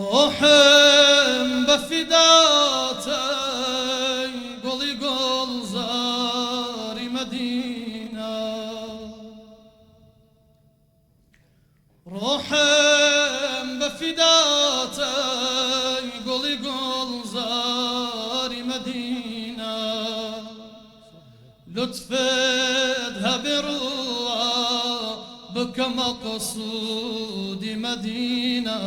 روحم بفداتي قولي قول زاري مدينة روحم بفداتي قولي قول زاري مدينة لطفدها بالله بك مقصودي مدينة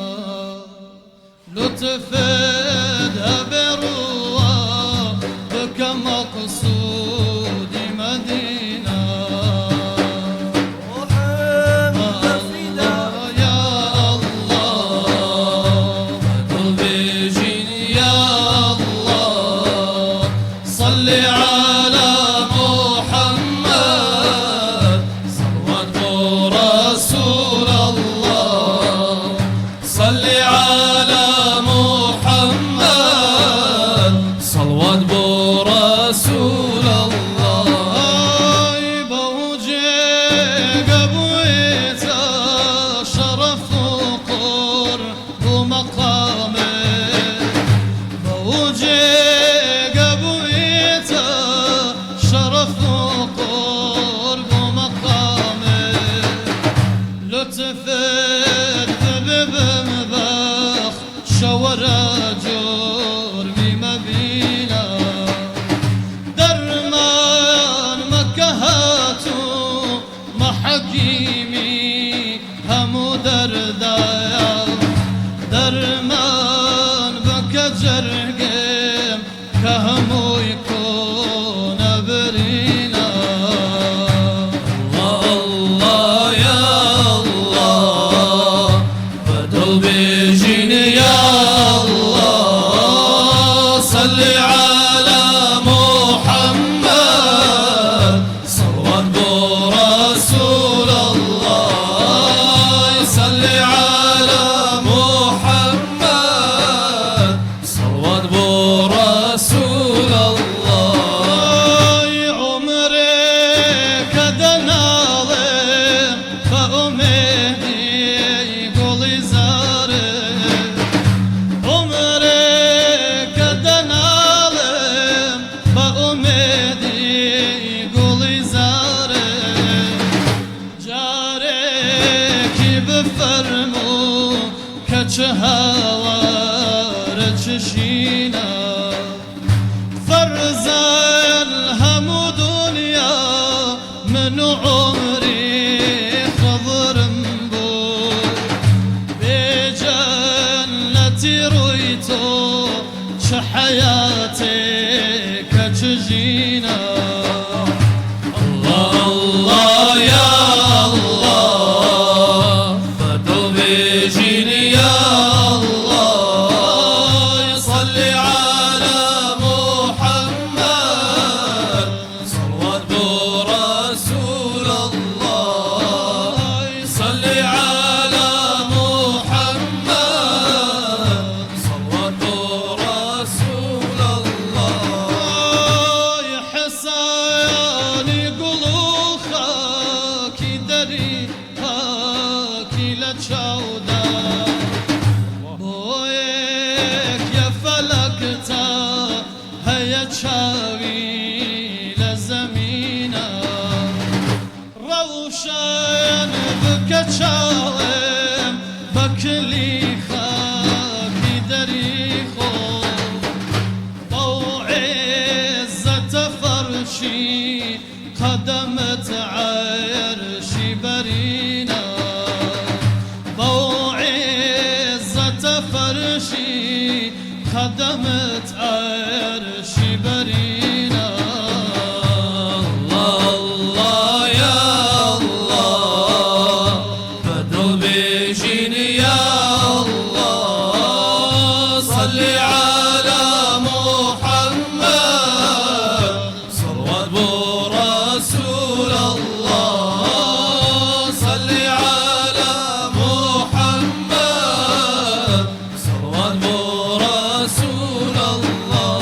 لطفدها بالله بك مقصودي مدينة صل على محمد صلوات رسول الله صل على محمد صلوات برسول الله بوجه قبويته شرف قرب مقامه بوجه شرف قرب مقامه لطفت بمبخ شورى جرمي مبينة درمان مكهاتو محكيمي همو دردايا درمان بك جرقم كهمو يكون برينا الله الله يا الله بدل بيجين يا الله صل على محمد صلوات برسول الله صل على محمد صلوات برسول الله عمرك دناظم فأمهدي قولي زارم عمرك دناظم فأمهدي قولي زارم جارك بفرمو كتشهوار تشينا فرزا الهم دنيا من عمري خضر مبور بجنتي رويتو شحياتك تجينا الله الله يا الله بدل بيجيني يا الله صل على محمد صلوات برسول الله صل على محمد صلوات برسول الله حساني قلوخك دري هاكي لتشاودا بويك يا فلكتا هيا تشاوي لزمينا روشان بك تشاوم بكلي خاكي دريخو ضوء عزة فرشي قدمت عرشي برينا ضوء عزة فرشي قدمت عرشي برينا الله الله يا الله بدل بيجيني يا الله صل على محمد صلوات برسول الله صل على محمد صلوات برسول الله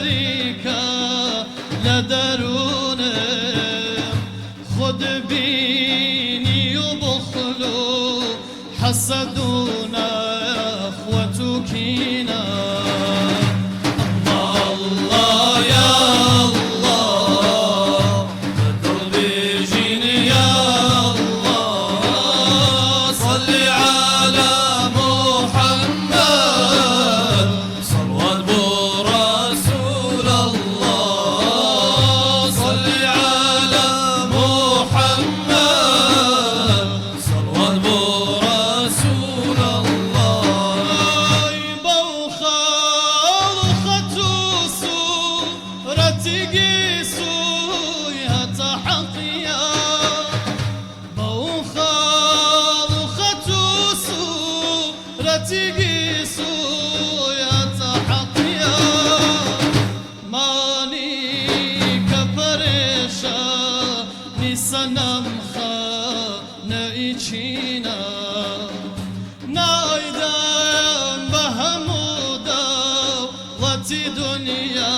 شريكا لدرونه خد بيني وبخلو حسدونا اخوتكينا الله يا الله بدر بيجيني يا الله صل على محمد صلوات بو رسول الله صل على محمد صلوات بو رسول الله بوخال ختوسو رتقيسو يتحقيا بوخال ختوسو رتقيسو يتحقيا ماني كبرشا نسنم خانئيشينا نايدم بهمودا وتي دنيا